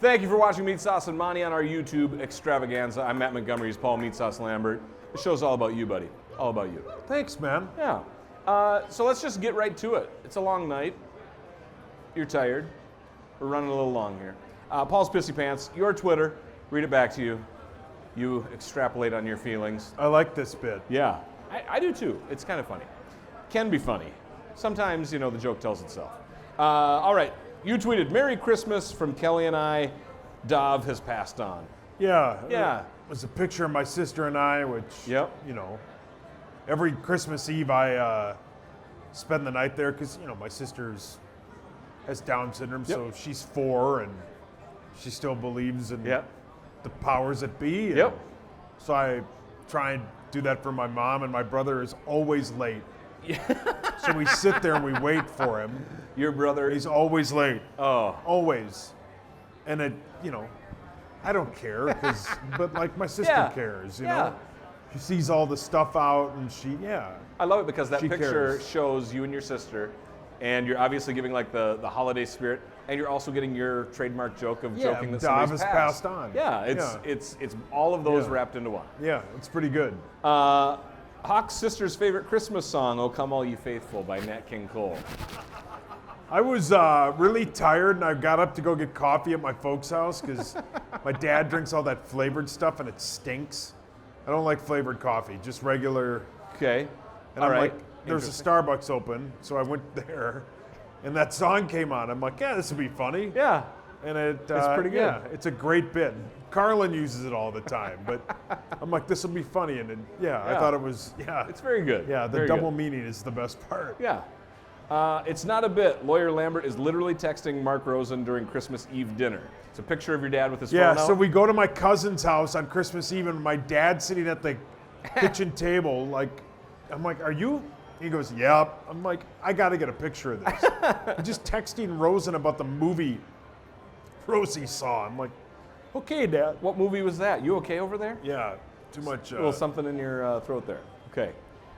Thank you for watching Meatsauce Monty on our YouTube extravaganza. I'm Matt Montgomery. He's Paul Meatsauce Lambert. The show's all about you, buddy. All about you. Thanks, man. Yeah. So let's just get right to it. It's a long night. You're tired. We're running a little long here. Paul's Pissy Pants, your Twitter. Read it back to you. You extrapolate on your feelings. I like this bit. Yeah, I do too. It's kind of funny. Can be funny. Sometimes, the joke tells itself. All right. You tweeted, "Merry Christmas from Kelly and I. Dov has passed on." Yeah. Yeah. It was a picture of my sister and I, which, Yep. Every Christmas Eve I spend the night there because, my sister's has Down syndrome, Yep. so she's 4 and she still believes in Yep. the powers that be. And Yep. So I try and do that for my mom, and my brother is always late. So we sit there and we wait for him. Your brother. He's always late. Oh. Always. And it, I don't care, but like my sister Yeah. cares, Yeah. She sees all the stuff out and I love it because that She picture cares. shows you and your sister, and you're obviously giving like the holiday spirit, and you're also getting your trademark joke of joking that Dov somebody's has passed on. Yeah, it's all of those Yeah. wrapped into one. Yeah, it's pretty good. Hawk's sister's favorite Christmas song, "Oh Come All You Faithful" by Nat King Cole. I was really tired and I got up to go get coffee at my folks' house because my dad drinks all that flavored stuff and it stinks. I don't like flavored coffee, just regular. Okay. And All I'm right. like, there's a Starbucks open, so I went there and that song came on. I'm like, yeah, this would be funny. Yeah. And it's pretty good. Yeah, it's a great bit. Carlin uses it all the time, but I'm like, this will be funny. And I thought it was, It's very good. Yeah, the Very double good. meaning is the best part. Yeah. It's not a bit. Lawyer Lambert is literally texting Mark Rosen during Christmas Eve dinner. It's a picture of your dad with his Yeah, phone out. so we go to my cousin's house on Christmas Eve, and my dad's sitting at the kitchen table. I'm like, are you? He goes, yep. I'm like, I got to get a picture of this. I'm just texting Rosen about the movie Rosie saw. I'm like, okay, Dad. What movie was that? You okay over there? Yeah, too much. A little something in your throat there. Okay.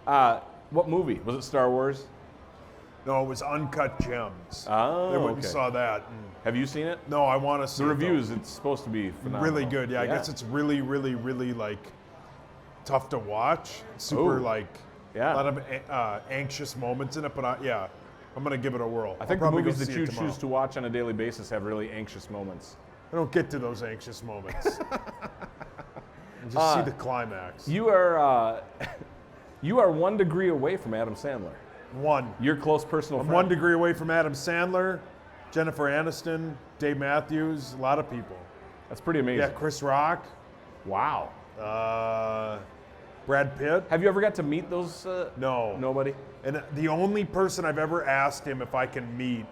What movie? Was it Star Wars? No, it was Uncut Gems. Oh, I went and okay. saw that. Have you seen it? No, I want to see The it, though. reviews, it's supposed to be phenomenal. Really good. Yeah, I guess it's really, really, really tough to watch. Super Ooh. a Yeah. lot of anxious moments in it. But I'm gonna give it a whirl. I think I'll the probably go movies that see you it tomorrow. choose to watch on a daily basis have really anxious moments. I don't get to those anxious moments. I just see the climax. You are 1 degree away from Adam Sandler. One. Your close personal I'm friend. 1 degree away from Adam Sandler, Jennifer Aniston, Dave Matthews, a lot of people. That's pretty amazing. Yeah, Chris Rock, Wow. Brad Pitt. Have you ever got to meet those? No. Nobody? And the only person I've ever asked him if I can meet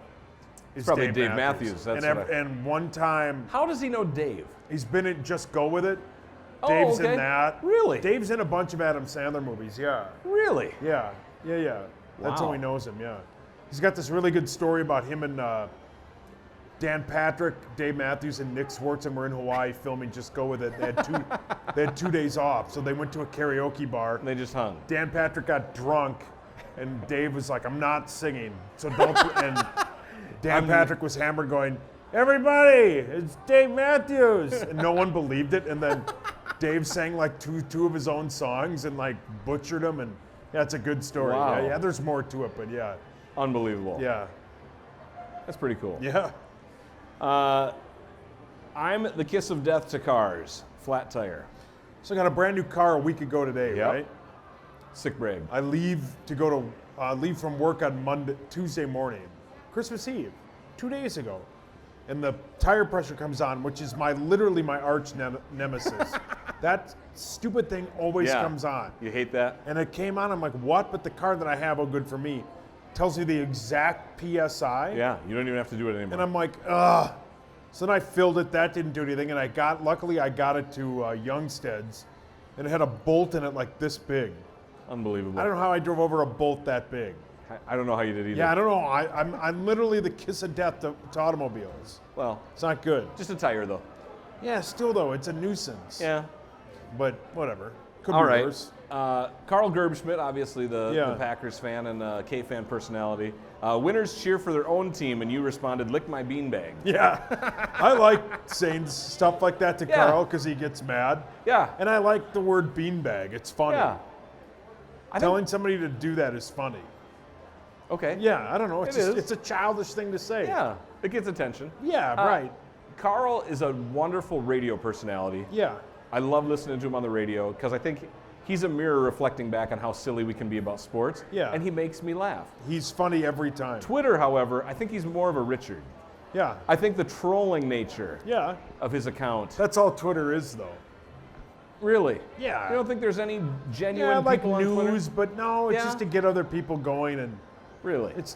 is Probably Dave Matthews. That's and, what I- and one time, How does he know Dave? he's been in Just Go With It. Oh, Dave's okay. in that. Really? Dave's in a bunch of Adam Sandler movies, yeah. Really? Yeah. That's Wow. how he knows him, yeah. He's got this really good story about him and Dan Patrick, Dave Matthews, and Nick Swartzen were in Hawaii filming Just Go With It. They had 2 days off, so they went to a karaoke bar. And they just hung. Dan Patrick got drunk, and Dave was like, I'm not singing, so don't. And Dan Patrick was hammered going, everybody, it's Dave Matthews. And no one believed it. And then Dave sang two of his own songs and butchered them. And yeah, it's a good story. Wow. Yeah, there's more to it, but yeah. Unbelievable. Yeah. That's pretty cool. Yeah. I'm the kiss of death to cars. Flat tire. So I got a brand new car a week ago today, Yep. right? Sick brag. I leave from work on Tuesday morning, Christmas Eve, 2 days ago. And the tire pressure comes on, which is literally my arch nemesis. That stupid thing always comes on. You hate that? And it came on, I'm like, what? But the car that I have, oh, good for me, tells me the exact PSI. Yeah, you don't even have to do it anymore. And I'm like, ugh. So then I filled it, that didn't do anything. And luckily I got it to Youngstead's, and it had a bolt in it like this big. Unbelievable. I don't know how I drove over a bolt that big. I don't know how you did either. Yeah, I don't know. I'm literally the kiss of death to automobiles. Well, It's not good. just a tire though. Yeah, still though, it's a nuisance. Yeah. But whatever. Could All be right. worse. Carl Gershman, obviously the Yeah. Packers fan and K-fan personality. Winners cheer for their own team, and you responded, "Lick my beanbag." Yeah. I like saying stuff like that to Yeah. Carl because he gets mad. Yeah. And I like the word beanbag. It's funny. Yeah. Telling somebody to do that is funny. Okay. Yeah, I don't know. It's It just, is. it's a childish thing to say. Yeah. It gets attention. Yeah, right. Carl is a wonderful radio personality. Yeah. I love listening to him on the radio because I think he's a mirror reflecting back on how silly we can be about sports. Yeah. And he makes me laugh. He's funny every time. Twitter, however, I think he's more of a Richard. Yeah. I think the trolling nature Yeah. of his account. That's all Twitter is, though. Really? Yeah. You don't think there's any genuine Yeah, like people on news, Twitter? but no, it's Yeah. just to get other people going, and Really? it's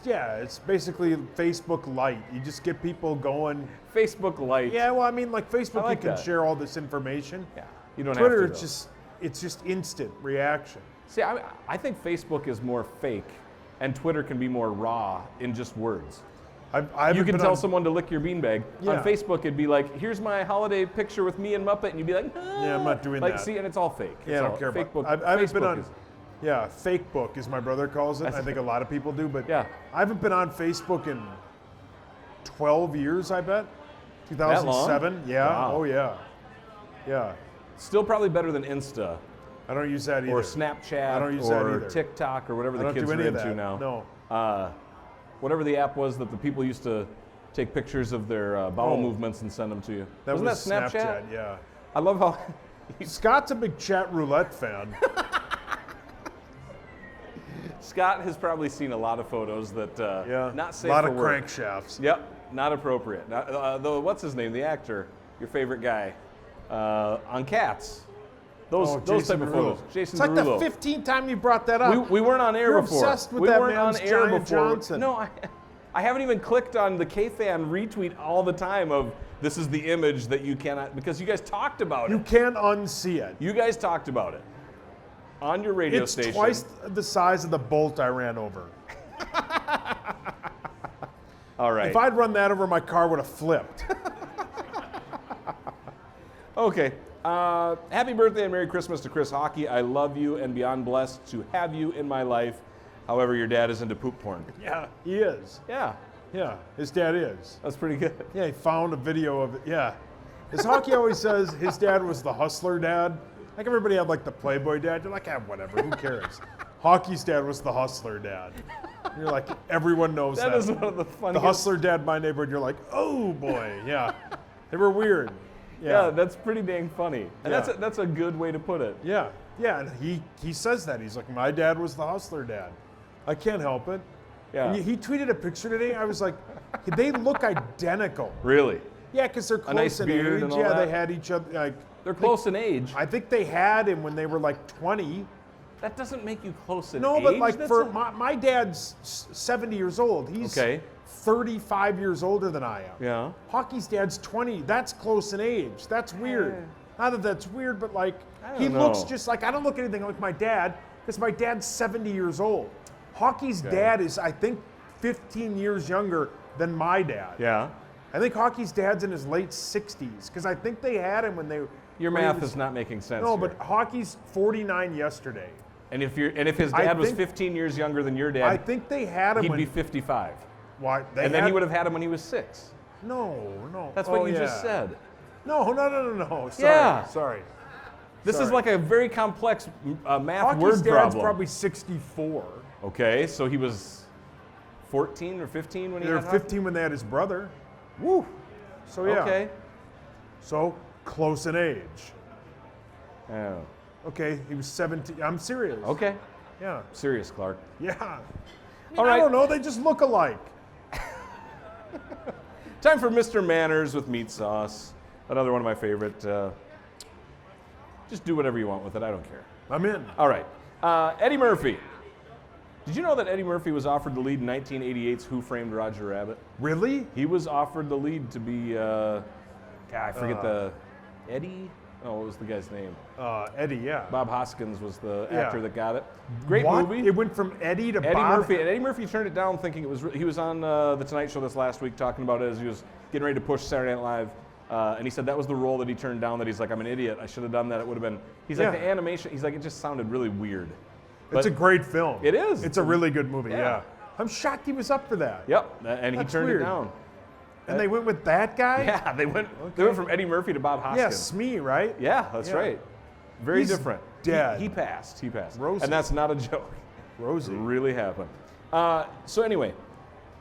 basically Facebook Lite. You just get people going. Facebook Lite. Yeah, well, I mean, like Facebook, I like you can that. share all this information. Yeah. You don't Twitter, have to. it's just instant reaction. See, I think Facebook is more fake, and Twitter can be more raw in just words. I You can tell someone to lick your beanbag. Yeah. On Facebook, it'd be like, "Here's my holiday picture with me and Muppet," and you'd be like, Yeah, I'm not doing like, that. see, and it's all fake. Yeah, I It's don't all- care about. Facebook, I haven't been Facebook on. is- Yeah, fake book, as my brother calls it. I think a lot of people do, but Yeah. I haven't been on Facebook in 12 years. I bet. 2007. Yeah. Wow. Oh yeah. Yeah. Still probably better than Insta I don't use that either. or Snapchat I don't use that or either. TikTok or whatever I the don't kids do are any of into that. now. No. Whatever the app was that the people used to take pictures of their bowel Oh. movements and send them to you. That Wasn't was that Snapchat? Yeah. I love how Scott's a big chat roulette fan. Scott has probably seen a lot of photos that Yeah. not safe A lot for of work. crankshafts. Yep, not appropriate. What's his name? The actor, your favorite guy, on Cats. Those Jason type of Derulo. photos. Jason It's like Derulo. the 15th time you brought that up. We weren't on air You're before. obsessed with we that weren't man's on air Giant before. Johnson. No, I haven't even clicked on the K-Fan retweet all the time of this is the image that you cannot, because you guys talked about You it. can't unsee it. You guys talked about it on your radio It's station. twice the size of the bolt I ran over. All right. If I'd run that over, my car would have flipped. Okay. Happy birthday and Merry Christmas to Chris Hockey. I love you and beyond blessed to have you in my life. However, your dad is into poop porn. Yeah, he is. Yeah, Yeah, his dad is. that's pretty good. Yeah, he found a video of it. Yeah. His hockey always says his dad was the hustler dad. Like everybody had like the Playboy dad. You're like, whatever, who cares? Hockey's dad was the hustler dad. You're like, everyone knows that. That is one of the The funniest. hustler dad in my neighborhood, you're like, oh boy, yeah. They were weird. Yeah, Yeah. that's pretty dang funny. And Yeah. that's a good way to put it. Yeah, yeah, and he says that. He's like, my dad was the hustler dad. I can't help it. Yeah. And he tweeted a picture today. I was like, they look identical. Really? Yeah, because they're close nice in beard age. and all Yeah, that? they had each other. Like, They're close in age. I think they had him when they were like 20. That doesn't make you close in No, age. but like That's for a- my dad's 70 years old. He's Okay. 35 years older than I am. Yeah. Hockey's dad's 20. That's close in age. That's weird. Not that that's weird, but like I he don't looks know. just like, I don't look anything like my dad because my dad's 70 years old. Hockey's Okay. dad is, I think, 15 years younger than my dad. Yeah. I think Hockey's dad's in his late 60s because I think they had him when they. Your when he math was- is not making sense. No, here. but Hockey's 49 yesterday. and if his I dad was think- 15 years younger than your I dad, think they had him he'd when. be 55. Why? They And then had, he would have had him when he was 6. No. That's Oh, what you yeah. just said. No. Sorry. Yeah. Sorry. This is Sorry. like a very complex math Hockey's word dad's problem. probably 64. Okay, so he was 14 or 15 when he They were had hockey? 15 when they had his brother. Woo. So yeah. Okay. So close in age. Oh. Okay, he was 17. I'm serious. Okay. Yeah. Serious, Clark. Yeah. I All right. don't know. They just look alike. Time for Mr. Manners with meat sauce. Another one of my favorite. Just do whatever you want with it. I don't care. I'm in. All right. Eddie Murphy. Did you know that Eddie Murphy was offered the lead in 1988's Who Framed Roger Rabbit? Really? He was offered the lead to be, I forget the, Eddie? Oh, what was the guy's name? Eddie, yeah. Bob Hoskins was the Yeah. actor that got it. Great What? movie. It went from Eddie to Eddie Bob. Murphy. And Eddie Murphy turned it down thinking it was, he was on The Tonight Show this last week talking about it as he was getting ready to push Saturday Night Live. And he said that was the role that he turned down, that he's like, I'm an idiot. I should have done that. It would have been, he's like, Yeah. the animation, he's like, it just sounded really weird. It's a great film. It is. It's a really good movie, Yeah. yeah. I'm shocked he was up for that. Yep, and he That's turned weird. it down. And they went with that guy? Yeah, they went from Eddie Murphy to Bob Yeah, Hoskins. Smee, right? Yeah, that's Yeah. right. Very He's different. dead. He passed. Rosie. And that's not a joke. Rosie. It really happened. So anyway,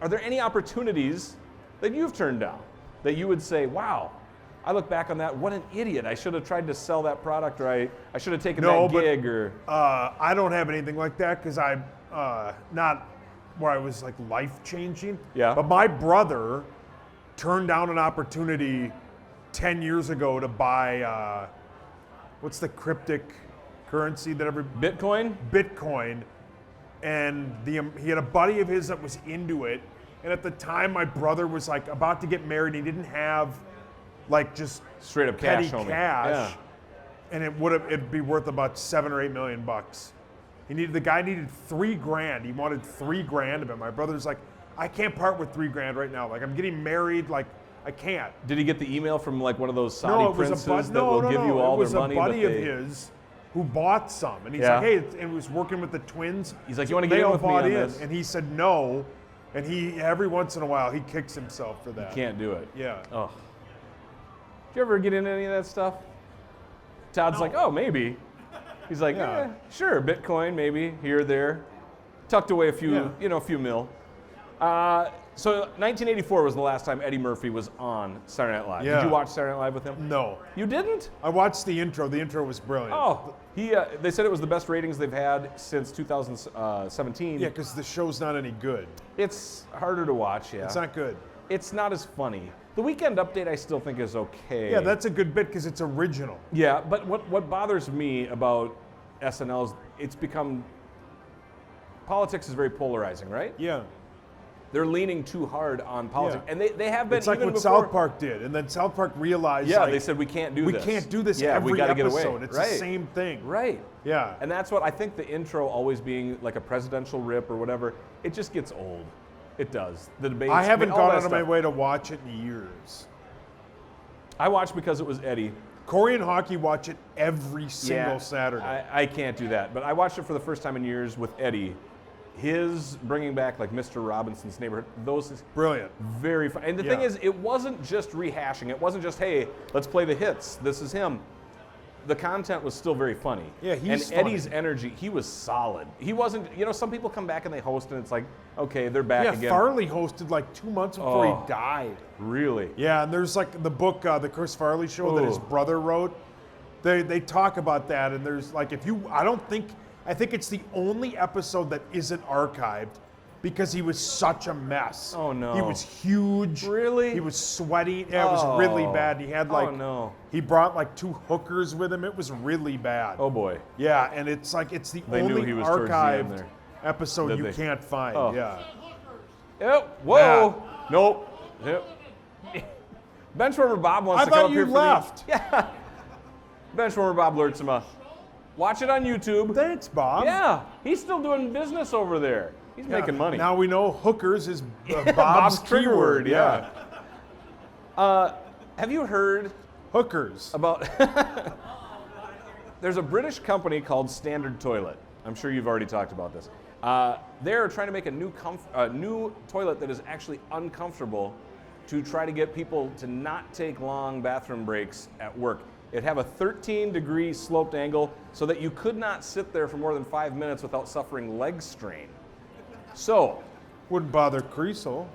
are there any opportunities that you've turned down that you would say, wow, I look back on that, what an idiot. I should have tried to sell that product, or I should have taken that gig, or... I don't have anything like that because I'm not where I was like life-changing. Yeah. But my brother turned down an opportunity 10 years ago to buy, what's the cryptic currency that Bitcoin? Bitcoin. And he had a buddy of his that was into it. And at the time, my brother was like about to get married. He didn't have like just Straight up petty cash, homie. cash. Yeah. And it'd be worth about $7 or $8 million bucks. The guy needed $3,000. He wanted $3,000 of it. My brother's like, I can't part with $3,000 right now. Like, I'm getting married. Like, I can't. Did he get the email from like one of those Saudi princes that no, will no, give no. you all It was their money? a buddy but of they- his who bought some, and he's Yeah. like, hey, and he was working with the twins. He's like, you want to get They in all with me bought on in, this? and he said no, and he every once in a while he kicks himself for that. Can't do it. Yeah. Oh. Did you ever get into any of that stuff? Todd's like, oh, maybe. He's like, Yeah. sure, Bitcoin, maybe, here or there. Tucked away a few, Yeah. a few mil. So 1984 was the last time Eddie Murphy was on Saturday Night Live. Yeah. Did you watch Saturday Night Live with him? No. You didn't? I watched the intro. The intro was brilliant. Oh, they said it was the best ratings they've had since 2017. Yeah, because the show's not any good. It's harder to watch, yeah. It's not good. It's not as funny. The Weekend Update I still think is okay. Yeah, that's a good bit because it's original. Yeah, but what bothers me about SNL is it's become, politics is very polarizing, right? Yeah. They're leaning too hard on politics. Yeah. And they have been It's like even what before. South Park did, and then South Park realized, Yeah, like, they said we can't do we this. can't do this Yeah, every we gotta get episode. away. It's Right. the same thing. Right. Yeah. And that's what I think the intro always being like a presidential rip or whatever, it just gets old. It does. The debates. I haven't all gone that out of my stuff. way to watch it in years. I watched because it was Eddie. Corey and Hockey watch it every single Yeah, Saturday. I can't do that. But I watched it for the first time in years with Eddie. His bringing back like Mr. Robinson's Neighborhood, those is Brilliant. very fun. And the thing Yeah. is, it wasn't just rehashing. It wasn't just, hey, let's play the hits. This is him. The content was still very funny. Yeah, he's And Eddie's funny. energy, he was solid. He wasn't, some people come back and they host and it's like, okay, they're back Yeah, again. Farley hosted like 2 months before Oh. he died. Really? Yeah, and there's like the book, the Chris Farley Show that his Oh. brother wrote. They talk about that, and there's like I think it's the only episode that isn't archived because he was such a mess. Oh, no. He was huge. Really? He was sweaty. Yeah, it was really Oh. bad. He had like Oh, no. he brought like 2 hookers with him. It was really bad. Oh, boy. Yeah, and it's like it's the They knew only he was towards the end archived there. episode Did you they? can't find. Oh. Yeah. Yep. Whoa. Nope. Yep. Benchwarmer Bob wants I to come thought up you here for left. the... Yeah. Benchwarmer Bob Lertzema. Watch it on YouTube. Thanks, Bob. Yeah. He's still doing business over there. He's Yeah, making money. Now we know hookers is Bob's, Bob's trigger keyword. word, yeah. Have you heard Hookers. about... There's a British company called Standard Toilet. I'm sure you've already talked about this. They're trying to make a new toilet that is actually uncomfortable to try to get people to not take long bathroom breaks at work. It'd have a 13-degree sloped angle so that you could not sit there for more than 5 minutes without suffering leg strain. So, Wouldn't bother Creasel.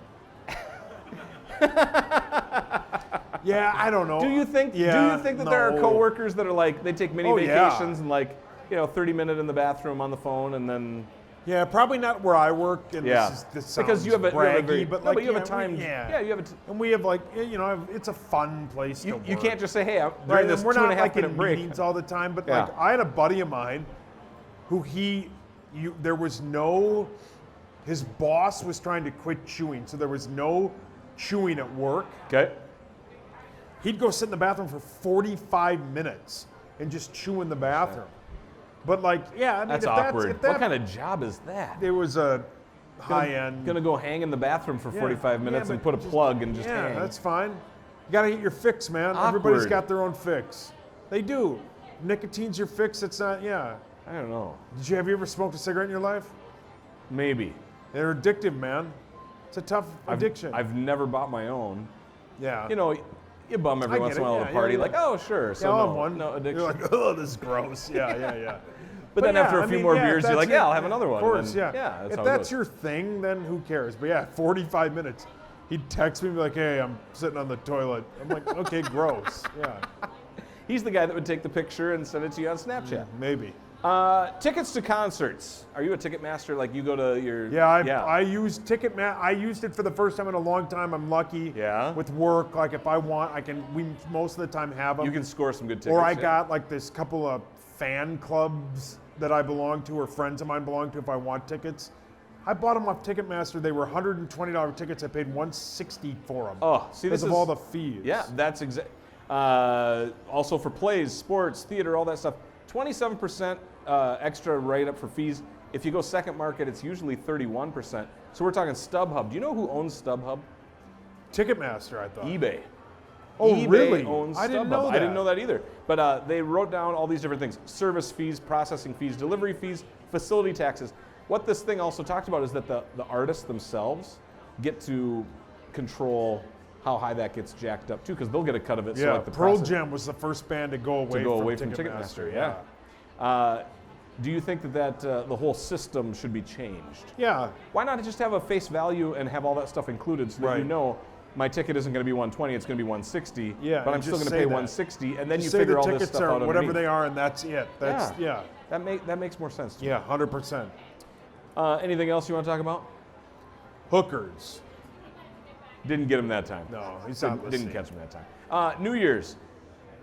Yeah, I don't know. do you think that there are no. coworkers that are like, they take mini Oh, yeah. vacations and like, 30-minute in the bathroom on the phone and then... Yeah, probably not where I work. And Yeah, this sounds because you have a braggy, very, but no, like but you have yeah, a time. Yeah, you have a. and we have like it's a fun place to You work. can't just say, hey, I'm right. during this And we're 2.5 not like minute in break. meetings all the time, but Yeah. like I had a buddy of mine, who there was no, his boss was trying to quit chewing, so there was no chewing at work. Okay. He'd go sit in the bathroom for 45 minutes and just chew in the bathroom. But like, yeah, I mean, That's if awkward. if that, What kind of job is that? It was a high end. Gonna go hang in the bathroom for Yeah. 45 minutes Yeah, and but put a plug and just yeah, hang. that's fine. You gotta get your fix, man. Everybody's Awkward. got their own fix. They do. Nicotine's your fix. It's not. Yeah. I don't know. Have you ever smoked a cigarette in your life? Maybe. They're addictive, man. It's a tough addiction. I've never bought my own. Yeah. You know, you bum every I once get in a while it, at a yeah, party, yeah. like, oh, sure. So I'll no, have one. no addiction. You're like, oh, this is gross. Yeah. but then yeah, after a few more beers, you're like, yeah, I'll have another one. Of course, And then, yeah. that's If how it that's goes. your thing, then who cares? But yeah, 45 minutes. He'd text me and be like, hey, I'm sitting on the toilet. I'm like, okay, gross. Yeah, He's the guy that would take the picture and send it to you on Snapchat. maybe. Tickets to concerts. Are you a ticket master? Like you go to your... I use I used it for the first time in a long time. I'm lucky. Yeah? With work, like if I want, we most of the time have them. You can score some good tickets. Or I yeah. got like this couple of fan clubs that I belong to, or friends of mine belong to if I want tickets. I bought them off Ticketmaster. They were $120 tickets. I paid $160 for them. Oh, see, this because of is all the fees. Yeah, that's exact. Also for plays, sports, theater, all that stuff. 27% extra write-up for fees. If you go second market, it's usually 31%. So we're talking StubHub. Do you know who owns StubHub? Ticketmaster, I thought. eBay. Oh, eBay really? owns I didn't StubHub. know that. I didn't know that either. But they wrote down all these different things: service fees, processing fees, delivery fees, facility taxes. What this thing also talked about is that the artists themselves get to control how high that gets jacked up too, because they'll get a cut of it. Yeah, so like the Pearl process- Jam was the first band to go away, from Ticketmaster. Yeah. Do you think that the whole system should be changed? Yeah. Why not just have a face value and have all that stuff included, so that you Right. know my ticket isn't going to be 120, it's going to be 160. Yeah, but I'm and still just going to pay say that. 160, and then Just you say figure the all this tickets stuff are out whatever underneath. they are, and that's it. That's yeah. That makes more sense to me. Yeah, 100%. Anything else you want to talk about? Hookers. Didn't get him that time. No, he's not Didn't listening. catch him that time. New Year's.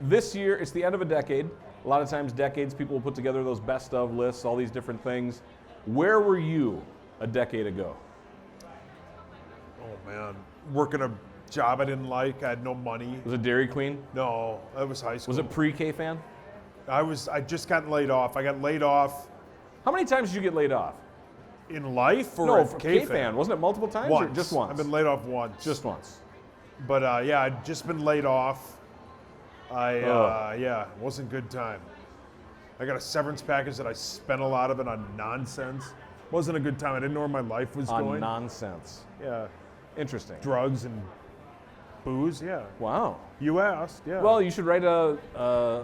This year, it's the end of a decade. A lot of times, decades, people will put together those best of lists, all these different things. Where were you a decade ago? Oh man, working a job I didn't like. I had no money. Was it Dairy Queen? No, that was high school. Was it pre-K fan? I just got laid off. I got laid off How many times did you get laid off? in life or No, at for K-Fan? K-Fan. Wasn't it multiple times? Once. Or just once? I've been laid off once. Just once. But yeah, I'd just been laid off. Yeah, it wasn't a good time. I got a severance package that I spent a lot of it on nonsense. Wasn't a good time. I didn't know where my life was On going. nonsense. Yeah, Interesting. drugs and booze. Yeah, Wow. you asked. Yeah. Well, you should write a But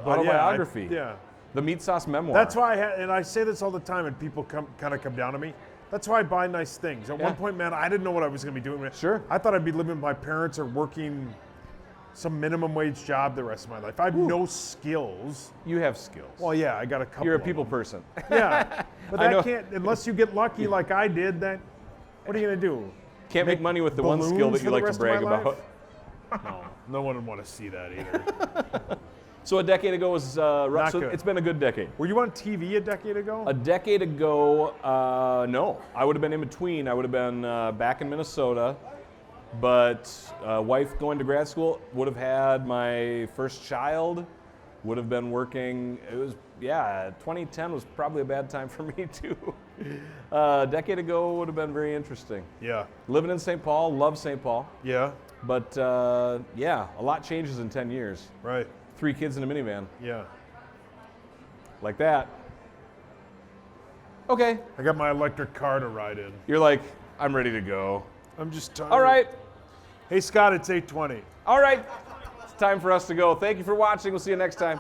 yeah, autobiography. yeah. The Meatsauce memoir. That's why and I say this all the time, and people kind of come down to me. That's why I buy nice things. At one point, man, I didn't know what I was going to be doing. Sure. I thought I'd be living with my parents or working some minimum wage job the rest of my life. I have no skills. You have skills. Well, yeah, I got a couple. You're a of people them. person. Yeah, but I know. that can't unless you get lucky like I did. That what are you gonna do? Can't make money with the one skill balloons that you for the like to rest of my brag about. life? No, no one would want to see that either. So a decade ago was rough. Not So good. it's been a good decade. Were you on TV a decade ago? A decade ago, no. I would have been in between. I would have been back in Minnesota, but wife going to grad school, would have had my first child, would have been working. It was, 2010 was probably a bad time for me too. A decade ago would have been very interesting. Yeah, Living in St. Paul, love St. Paul, yeah, but a lot changes in 10 years. right, 3 kids in a minivan, yeah. like that. Okay, I got my electric car to ride in. you're like, I'm ready to go. I'm just tired. All right. Hey Scott, it's 8:20. All right. It's time for us to go. Thank you for watching. We'll see you next time.